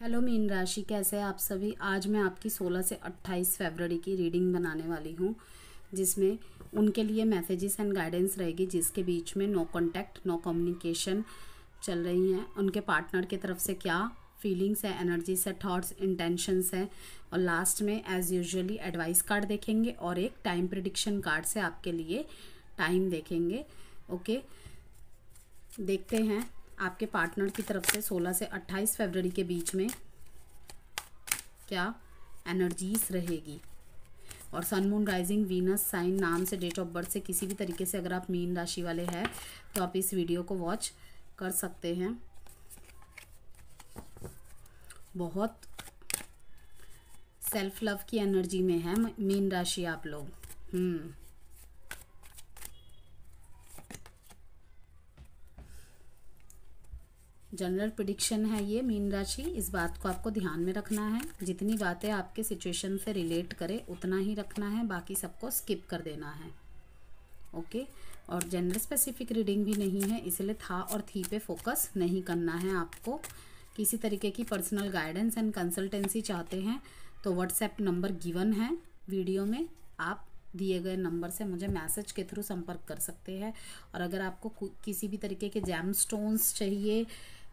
Hello mean राशि, कैसे हैं आप सभी। आज मैं आपकी 16 से 28 फरवरी की रीडिंग बनाने वाली हूँ, जिसमें उनके लिए मैसेजेस एंड गाइडेंस रहेगी, जिसके बीच में नो कांटेक्ट, नो कम्युनिकेशन चल रही हैं। उनके पार्टनर की तरफ से क्या फीलिंग्स है, एनर्जीज है, थॉट्स, इंटेंशंस हैं। और लास्ट में एज यूजुअली एडवाइस कार्ड देखेंगे और एक टाइम प्रिडिक्शन कार्ड से आपके लिए टाइम देखेंगे। ओके, देखते हैं आपके पार्टनर की तरफ से 16 से 28 फरवरी के बीच में क्या एनर्जीज रहेगी। और सन, मून, राइजिंग, वीनस, साइन, नाम से, डेट ऑफ बर्थ से किसी भी तरीके से अगर आप मीन राशि वाले हैं तो आप इस वीडियो को वॉच कर सकते हैं। बहुत सेल्फ लव की एनर्जी में है मीन राशि आप लोग। जनरल प्रिडिक्शन है ये मीन राशि, इस बात को आपको ध्यान में रखना है। जितनी बातें आपके सिचुएशन से रिलेट करे उतना ही रखना है, बाकी सबको स्किप कर देना है। ओके, और जेंडर स्पेसिफिक रीडिंग भी नहीं है, इसलिए था और थी पे फोकस नहीं करना है आपको। किसी तरीके की पर्सनल गाइडेंस एंड कंसल्टेंसी चाहते हैं तो व्हाट्सएप नंबर गिवन है वीडियो में, आप दिए गए नंबर से मुझे मैसेज के थ्रू संपर्क कर सकते हैं। और अगर आपको किसी भी तरीके के जैम स्टोन्स चाहिए,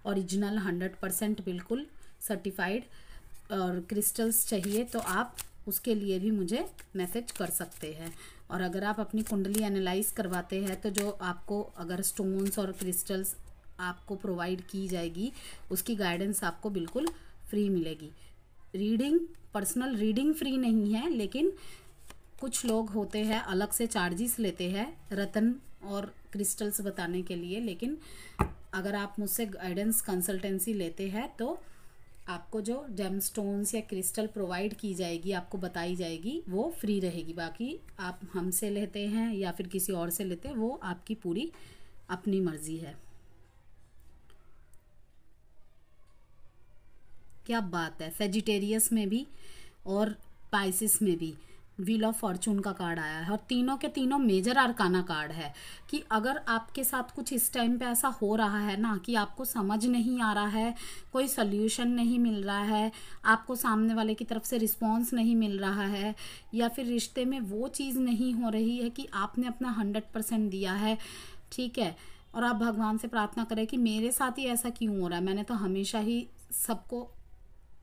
ओरिजिनल 100% बिल्कुल सर्टिफाइड और क्रिस्टल्स चाहिए, तो आप उसके लिए भी मुझे मैसेज कर सकते हैं। और अगर आप अपनी कुंडली एनालाइज करवाते हैं तो जो आपको अगर स्टोन्स और क्रिस्टल्स आपको प्रोवाइड की जाएगी उसकी गाइडेंस आपको बिल्कुल फ्री मिलेगी। रीडिंग, पर्सनल रीडिंग फ्री नहीं है, लेकिन कुछ लोग होते हैं अलग से चार्जेस लेते हैं रतन और क्रिस्टल्स बताने के लिए। लेकिन अगर आप मुझसे गाइडेंस कंसल्टेंसी लेते हैं तो आपको जो जेम स्टोन्स या क्रिस्टल प्रोवाइड की जाएगी, आपको बताई जाएगी, वो फ्री रहेगी। बाकी आप हमसे लेते हैं या फिर किसी और से लेते हैं, वो आपकी पूरी अपनी मर्जी है। क्या बात है, सेजिटेरियस में भी और पाइसिस में भी व्हील ऑफ फॉर्चून का कार्ड आया है और तीनों के तीनों मेजर आर्काना कार्ड है। कि अगर आपके साथ कुछ इस टाइम पे ऐसा हो रहा है ना कि आपको समझ नहीं आ रहा है, कोई सोल्यूशन नहीं मिल रहा है, आपको सामने वाले की तरफ से रिस्पॉन्स नहीं मिल रहा है, या फिर रिश्ते में वो चीज़ नहीं हो रही है कि आपने अपना 100% दिया है, ठीक है, और आप भगवान से प्रार्थना करें कि मेरे साथ ही ऐसा क्यों हो रहा है, मैंने तो हमेशा ही सबको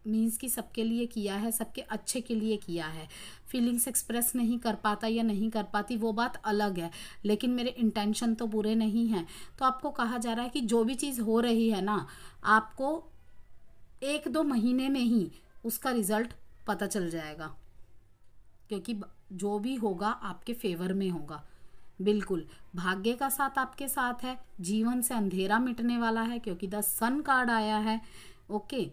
मीन्स कि सबके लिए किया है, सबके अच्छे के लिए किया है। फीलिंग्स एक्सप्रेस नहीं कर पाता या नहीं कर पाती वो बात अलग है, लेकिन मेरे इंटेंशन तो बुरे नहीं हैं। तो आपको कहा जा रहा है कि जो भी चीज़ हो रही है ना, आपको 1-2 महीने में ही उसका रिजल्ट पता चल जाएगा, क्योंकि जो भी होगा आपके फेवर में होगा। बिल्कुल भाग्य का साथ आपके साथ है, जीवन से अंधेरा मिटने वाला है, क्योंकि द सन कार्ड आया है। ओके,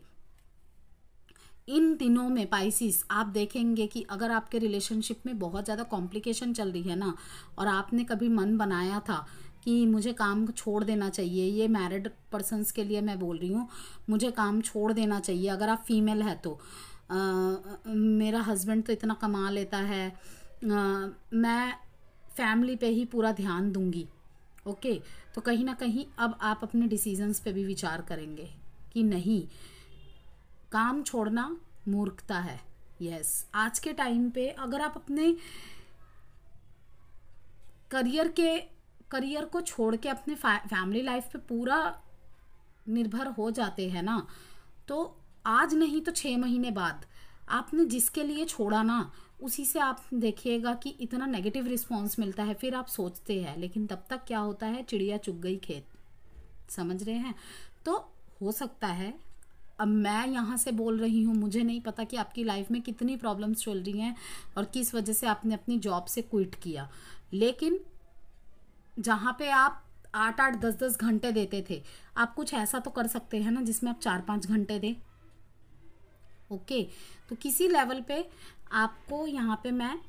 इन दिनों में पाइसिस आप देखेंगे कि अगर आपके रिलेशनशिप में बहुत ज़्यादा कॉम्प्लिकेशन चल रही है ना, और आपने कभी मन बनाया था कि मुझे काम छोड़ देना चाहिए, ये मैरिड पर्सन्स के लिए मैं बोल रही हूँ, मुझे काम छोड़ देना चाहिए। अगर आप फीमेल है तो मेरा हस्बैंड तो इतना कमा लेता है, मैं फैमिली पे ही पूरा ध्यान दूंगी। ओके, तो कहीं ना कहीं अब आप अपने डिसीजंस पे भी विचार करेंगे कि नहीं, काम छोड़ना मूर्खता है। यस, आज के टाइम पे अगर आप अपने करियर को छोड़ के अपने फैमिली लाइफ पे पूरा निर्भर हो जाते हैं ना, तो आज नहीं तो 6 महीने बाद आपने जिसके लिए छोड़ा ना, उसी से आप देखिएगा कि इतना नेगेटिव रिस्पॉन्स मिलता है। फिर आप सोचते हैं, लेकिन तब तक क्या होता है, चिड़िया चुग गई खेत, समझ रहे हैं। तो हो सकता है, अब मैं यहाँ से बोल रही हूँ, मुझे नहीं पता कि आपकी लाइफ में कितनी प्रॉब्लम्स चल रही हैं और किस वजह से आपने अपनी जॉब से क्विट किया, लेकिन जहाँ पे आप 8-8, 10-10 घंटे देते थे, आप कुछ ऐसा तो कर सकते हैं ना जिसमें आप 4-5 घंटे दें। ओके, तो किसी लेवल पे आपको यहाँ पे मैं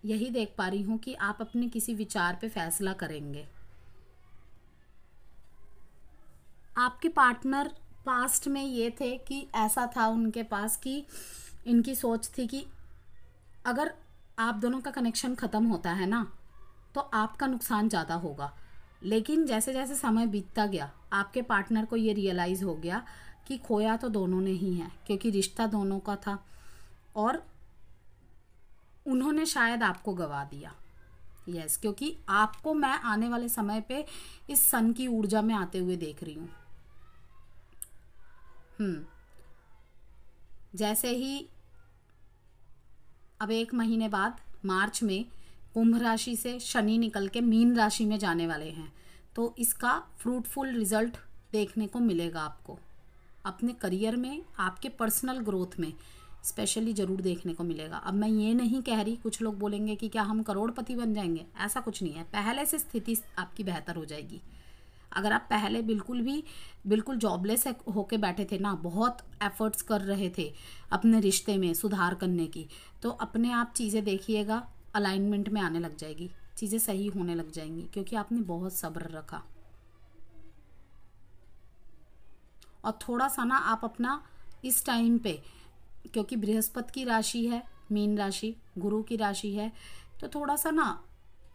यही देख पा रही हूँ कि आप अपने किसी विचार पे फैसला करेंगे। आपके पार्टनर पास्ट में ये थे कि ऐसा था उनके पास कि इनकी सोच थी कि अगर आप दोनों का कनेक्शन ख़त्म होता है ना तो आपका नुकसान ज़्यादा होगा, लेकिन जैसे जैसे समय बीतता गया आपके पार्टनर को ये रियलाइज़ हो गया कि खोया तो दोनों ने ही है, क्योंकि रिश्ता दोनों का था और उन्होंने शायद आपको गवा दिया। यस, क्योंकि आपको मैं आने वाले समय पे इस सन की ऊर्जा में आते हुए देख रही हूँ। जैसे ही अब 1 महीने बाद मार्च में कुंभ राशि से शनि निकल के मीन राशि में जाने वाले हैं, तो इसका फ्रूटफुल रिजल्ट देखने को मिलेगा आपको अपने करियर में, आपके पर्सनल ग्रोथ में स्पेशली ज़रूर देखने को मिलेगा। अब मैं ये नहीं कह रही, कुछ लोग बोलेंगे कि क्या हम करोड़पति बन जाएंगे, ऐसा कुछ नहीं है। पहले से स्थिति आपकी बेहतर हो जाएगी। अगर आप पहले बिल्कुल जॉबलेस होके बैठे थे ना, बहुत एफर्ट्स कर रहे थे अपने रिश्ते में सुधार करने की, तो अपने आप चीज़ें देखिएगा अलाइनमेंट में आने लग जाएगी, चीज़ें सही होने लग जाएंगी, क्योंकि आपने बहुत सब्र रखा। और थोड़ा सा ना आप अपना इस टाइम पे, क्योंकि बृहस्पति की राशि है मीन राशि, गुरु की राशि है, तो थोड़ा सा ना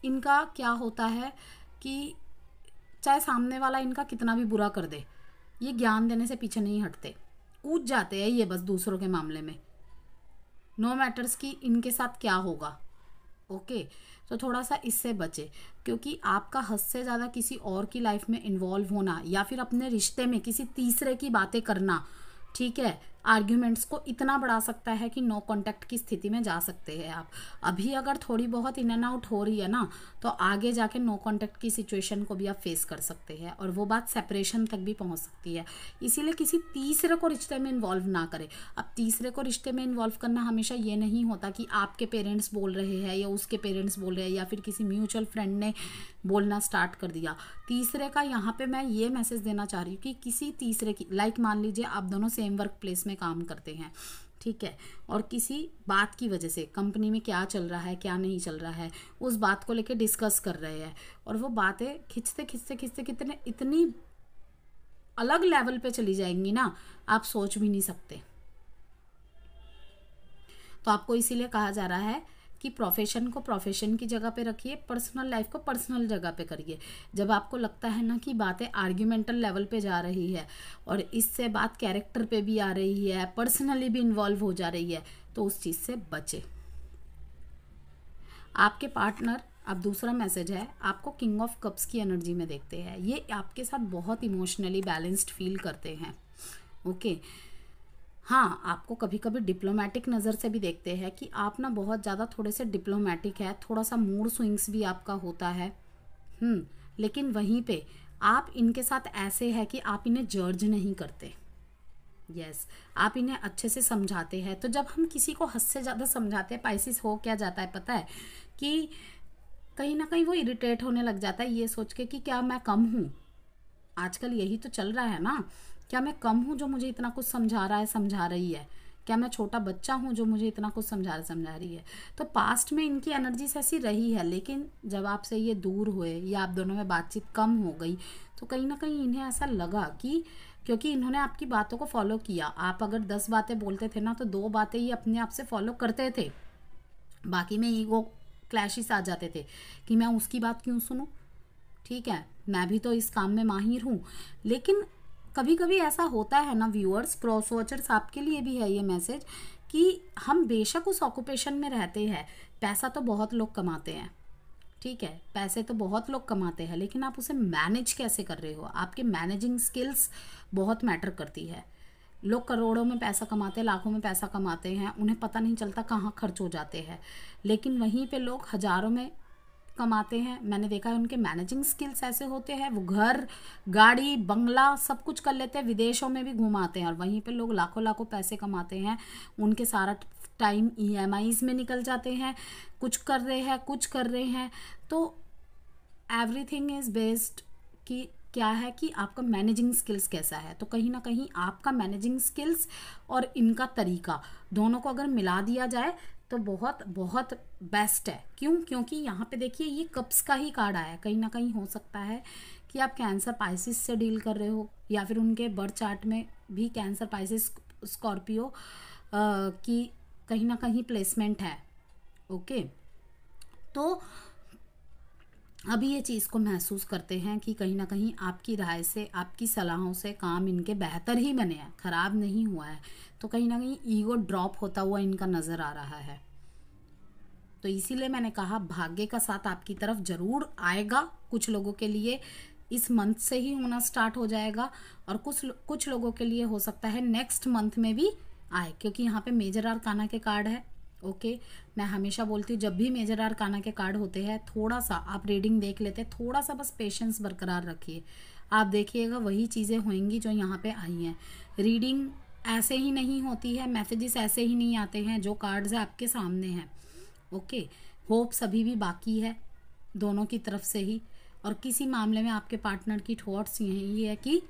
इनका क्या होता है कि चाहे सामने वाला इनका कितना भी बुरा कर दे, ये ज्ञान देने से पीछे नहीं हटते, कूद जाते हैं ये बस दूसरों के मामले में, नो मैटर्स कि इनके साथ क्या होगा। ओके, तो थोड़ा सा इससे बचे, क्योंकि आपका हद से ज़्यादा किसी और की लाइफ में इन्वॉल्व होना या फिर अपने रिश्ते में किसी तीसरे की बातें करना, ठीक है, आर्ग्यूमेंट्स को इतना बढ़ा सकता है कि नो कांटेक्ट की स्थिति में जा सकते हैं आप। अभी अगर थोड़ी बहुत इन एंड आउट हो रही है ना, तो आगे जाके नो कांटेक्ट की सिचुएशन को भी आप फेस कर सकते हैं और वो बात सेपरेशन तक भी पहुंच सकती है। इसीलिए किसी तीसरे को रिश्ते में इन्वॉल्व ना करें। अब तीसरे को रिश्ते में इन्वॉल्व करना हमेशा ये नहीं होता कि आपके पेरेंट्स बोल रहे हैं या उसके पेरेंट्स बोल रहे हैं या फिर किसी म्यूचुअल फ्रेंड ने बोलना स्टार्ट कर दिया। तीसरे का यहाँ पे मैं ये मैसेज देना चाह रही हूँ कि किसी तीसरे की, लाइक मान लीजिए आप दोनों सेम वर्क प्लेस में काम करते हैं, ठीक है, और किसी बात की वजह से कंपनी में क्या चल रहा है क्या नहीं चल रहा है उस बात को लेके डिस्कस कर रहे हैं, और वो बातें खिंचते खिंचते खिंचते कितने इतनी अलग लेवल पे चली जाएंगी ना, आप सोच भी नहीं सकते। तो आपको इसीलिए कहा जा रहा है कि प्रोफेशन को प्रोफेशन की जगह पे रखिए, पर्सनल लाइफ को पर्सनल जगह पे करिए। जब आपको लगता है ना कि बातें आर्ग्यूमेंटल लेवल पे जा रही है और इससे बात कैरेक्टर पे भी आ रही है, पर्सनली भी इन्वॉल्व हो जा रही है, तो उस चीज़ से बचे। आपके पार्टनर, अब दूसरा मैसेज है, आपको किंग ऑफ कप्स की एनर्जी में देखते हैं। ये आपके साथ बहुत इमोशनली बैलेंस्ड फील करते हैं। ओके, हाँ, आपको कभी कभी डिप्लोमेटिक नज़र से भी देखते हैं कि आप ना बहुत ज़्यादा थोड़े से डिप्लोमेटिक है, थोड़ा सा मूड स्विंग्स भी आपका होता है। लेकिन वहीं पे आप इनके साथ ऐसे है कि आप इन्हें जज नहीं करते। यस, आप इन्हें अच्छे से समझाते हैं। तो जब हम किसी को हद से ज़्यादा समझाते हैं, पाइसिस हो क्या जाता है पता है, कि कहीं ना कहीं वो इरिटेट होने लग जाता है ये सोच के कि क्या मैं कम हूँ। आजकल यही तो चल रहा है ना, क्या मैं कम हूँ जो मुझे इतना कुछ समझा रहा है समझा रही है, क्या मैं छोटा बच्चा हूँ जो मुझे इतना कुछ समझा रही है। तो पास्ट में इनकी एनर्जीज ऐसी रही है, लेकिन जब आपसे ये दूर हुए या आप दोनों में बातचीत कम हो गई, तो कहीं ना कहीं इन्हें ऐसा लगा कि क्योंकि इन्होंने आपकी बातों को फॉलो किया, आप अगर 10 बातें बोलते थे ना, तो 2 बातें ये अपने आप से फॉलो करते थे, बाकी में ईगो क्लैशेस आ जाते थे कि मैं उसकी बात क्यों सुनूं, ठीक है, मैं भी तो इस काम में माहिर हूँ। लेकिन कभी कभी ऐसा होता है ना व्यूअर्स, क्रॉस वॉचर्स, आपके लिए भी है ये मैसेज, कि हम बेशक उस ऑक्यूपेशन में रहते हैं, पैसा तो बहुत लोग कमाते हैं, ठीक है, पैसे तो बहुत लोग कमाते हैं, लेकिन आप उसे मैनेज कैसे कर रहे हो, आपके मैनेजिंग स्किल्स बहुत मैटर करती है। लोग करोड़ों में पैसा कमाते हैं, लाखों में पैसा कमाते हैं, उन्हें पता नहीं चलता कहाँ खर्च हो जाते हैं, लेकिन वहीं पे लोग हजारों में कमाते हैं, मैंने देखा है, उनके मैनेजिंग स्किल्स ऐसे होते हैं, वो घर गाड़ी बंगला सब कुछ कर लेते हैं, विदेशों में भी घुमाते हैं, और वहीं पे लोग लाखों लाखों पैसे कमाते हैं, उनके सारा टाइम EMIs में निकल जाते हैं, कुछ कर रहे हैं। तो एवरीथिंग इज बेस्ड कि क्या है कि आपका मैनेजिंग स्किल्स कैसा है। तो कहीं ना कहीं आपका मैनेजिंग स्किल्स और इनका तरीका दोनों को अगर मिला दिया जाए तो बहुत बहुत बेस्ट है। क्यों? क्योंकि यहाँ पे देखिए ये कप्स का ही कार्ड आया है। कहीं ना कहीं हो सकता है कि आप कैंसर पाइसिस से डील कर रहे हो, या फिर उनके बर्थ चार्ट में भी कैंसर पाइसिस स्कॉर्पियो की कहीं ना कहीं प्लेसमेंट है। ओके, तो अभी ये चीज़ को महसूस करते हैं कि कहीं ना कहीं आपकी राय से, आपकी सलाहों से काम इनके बेहतर ही बने हैं, ख़राब नहीं हुआ है। तो कहीं ना कहीं ईगो ड्रॉप होता हुआ इनका नज़र आ रहा है। तो इसीलिए मैंने कहा भाग्य का साथ आपकी तरफ जरूर आएगा। कुछ लोगों के लिए इस मंथ से ही होना स्टार्ट हो जाएगा, और कुछ लोगों के लिए हो सकता है नेक्स्ट मंथ में भी आए, क्योंकि यहाँ पे मेजर आर्काना के कार्ड है। ओके, मैं हमेशा बोलती हूँ जब भी मेजर आर्काना के कार्ड होते हैं थोड़ा सा आप रीडिंग देख लेते, थोड़ा सा बस पेशेंस बरकरार रखिए। आप देखिएगा वही चीज़ें होंगी जो यहाँ पे आई हैं। रीडिंग ऐसे ही नहीं होती है, मैसेजेस ऐसे ही नहीं आते हैं, जो कार्ड्स है आपके सामने हैं। ओके, होप्स अभी भी बाकी है दोनों की तरफ से ही। और किसी मामले में आपके पार्टनर की थॉट्स यही है कि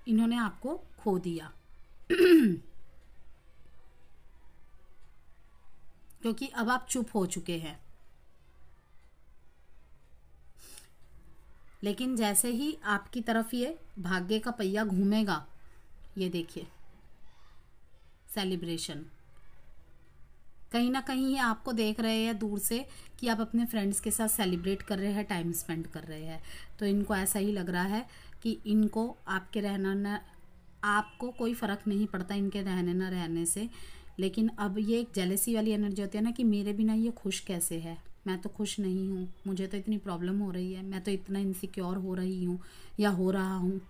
इन्होंने आपको खो दिया क्योंकि अब आप चुप हो चुके हैं। लेकिन जैसे ही आपकी तरफ ये भाग्य का पहिया घूमेगा, ये देखिए सेलिब्रेशन, कहीं ना कहीं ये आपको देख रहे हैं दूर से कि आप अपने फ्रेंड्स के साथ सेलिब्रेट कर रहे हैं, टाइम स्पेंड कर रहे हैं। तो इनको ऐसा ही लग रहा है कि इनको आपके रहना न, आपको कोई फ़र्क नहीं पड़ता इनके रहने ना रहने से। लेकिन अब ये एक जेलेसी वाली एनर्जी होती है ना कि मेरे बिना ये खुश कैसे है, मैं तो खुश नहीं हूँ, मुझे तो इतनी प्रॉब्लम हो रही है, मैं तो इतना इनसिक्योर हो रही हूँ या हो रहा हूँ।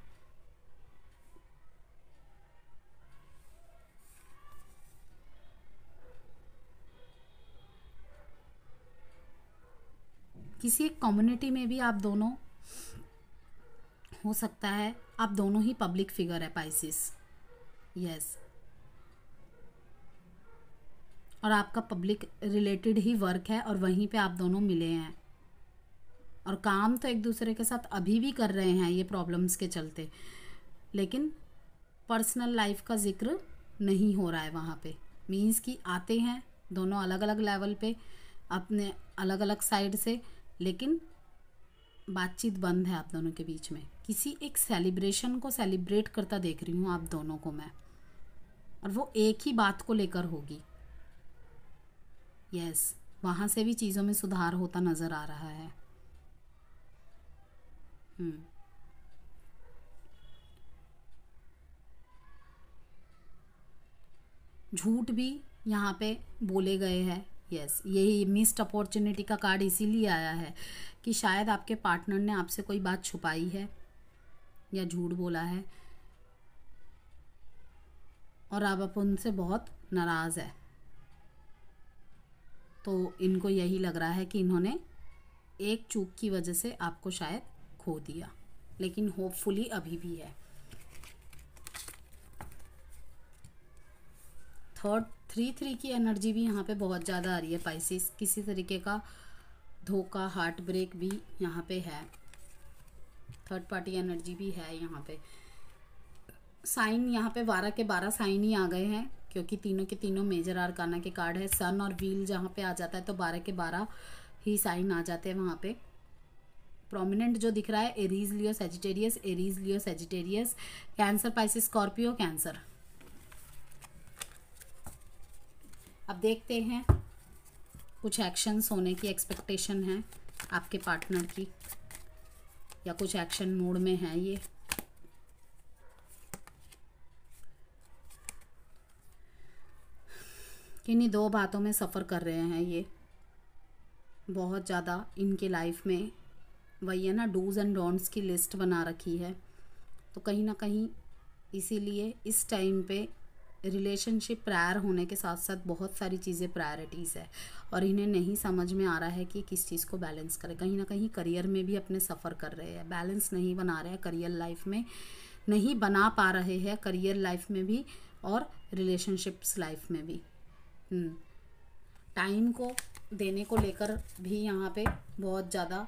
किसी एक कम्युनिटी में भी आप दोनों, हो सकता है आप दोनों ही पब्लिक फिगर है पाइसिस, यस, और आपका पब्लिक रिलेटेड ही वर्क है और वहीं पे आप दोनों मिले हैं। और काम तो एक दूसरे के साथ अभी भी कर रहे हैं ये प्रॉब्लम्स के चलते, लेकिन पर्सनल लाइफ का जिक्र नहीं हो रहा है वहाँ पे। मीन्स कि आते हैं दोनों अलग अलग लेवल पे, अपने अलग अलग साइड से, लेकिन बातचीत बंद है आप दोनों के बीच में। किसी एक सेलिब्रेशन को सेलिब्रेट करता देख रही हूँ आप दोनों को मैं, और वो एक ही बात को लेकर होगी। यस, वहाँ से भी चीज़ों में सुधार होता नज़र आ रहा है। झूठ भी यहाँ पे बोले गए हैं। यस, यही मिस्ड अपॉर्चुनिटी का कार्ड इसीलिए आया है कि शायद आपके पार्टनर ने आपसे कोई बात छुपाई है या झूठ बोला है, और आप उनसे बहुत नाराज़ है। तो इनको यही लग रहा है कि इन्होंने एक चूक की वजह से आपको शायद खो दिया, लेकिन होपफुली अभी भी है। थर्ड 3-3 की एनर्जी भी यहाँ पे बहुत ज़्यादा आ रही है पाइसिस। किसी तरीके का धोखा, हार्ट ब्रेक भी यहाँ पे है, थर्ड पार्टी एनर्जी भी है यहाँ पे। साइन यहाँ पे 12 के 12 साइन ही आ गए हैं, क्योंकि तीनों के तीनों मेजर आर्काना के कार्ड है। सन और व्हील जहाँ पे आ जाता है तो 12 के 12 ही साइन आ जाते हैं वहाँ पे। प्रोमिनेंट जो दिख रहा है Aries Leo Sagittarius, Aries Leo Sagittarius, cancer Pisces Scorpio cancer. अब देखते हैं, कुछ एक्शंस होने की एक्सपेक्टेशन है आपके पार्टनर की, या कुछ एक्शन मोड में है ये। किन्हीं दो बातों में सफ़र कर रहे हैं ये बहुत ज़्यादा इनके लाइफ में। वही है ना, डूज एंड डोंट्स की लिस्ट बना रखी है। तो कहीं ना कहीं इसीलिए इस टाइम पे रिलेशनशिप प्रायर होने के साथ साथ बहुत सारी चीज़ें प्रायोरिटीज़ है, और इन्हें नहीं समझ में आ रहा है कि किस चीज़ को बैलेंस करें। कहीं ना कहीं करियर में भी अपने सफ़र कर रहे हैं, बैलेंस नहीं बना रहे हैं करियर लाइफ में, नहीं बना पा रहे हैं करियर लाइफ में भी और रिलेशनशिप्स लाइफ में भी। टाइम को देने को लेकर भी यहाँ पे बहुत ज़्यादा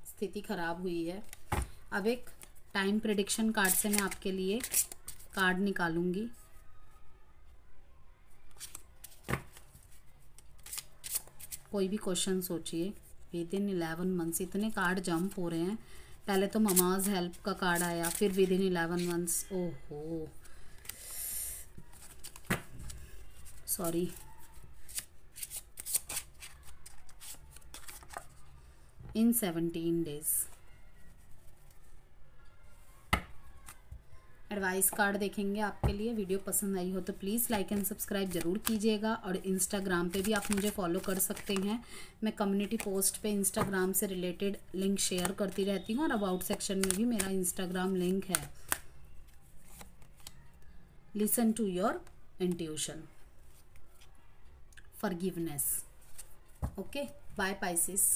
स्थिति खराब हुई है। अब एक टाइम प्रेडिक्शन कार्ड से मैं आपके लिए कार्ड निकालूंगी। कोई भी क्वेश्चन सोचिए। विद इन 11 मंथ्स, इतने कार्ड जंप हो रहे हैं। पहले तो ममाज हेल्प का कार्ड आया, फिर विद इन 11 मंथ्स। ओहो sorry. in 17 days। Advice card देखेंगे आपके लिए। वीडियो पसंद आई हो तो प्लीज़ लाइक एंड सब्सक्राइब जरूर कीजिएगा। और इंस्टाग्राम पे भी आप मुझे फॉलो कर सकते हैं। मैं कम्युनिटी पोस्ट पे इंस्टाग्राम से रिलेटेड लिंक शेयर करती रहती हूँ और अबाउट सेक्शन में भी मेरा इंस्टाग्राम लिंक है। Listen to your intuition, forgiveness. Okay, bye Pisces.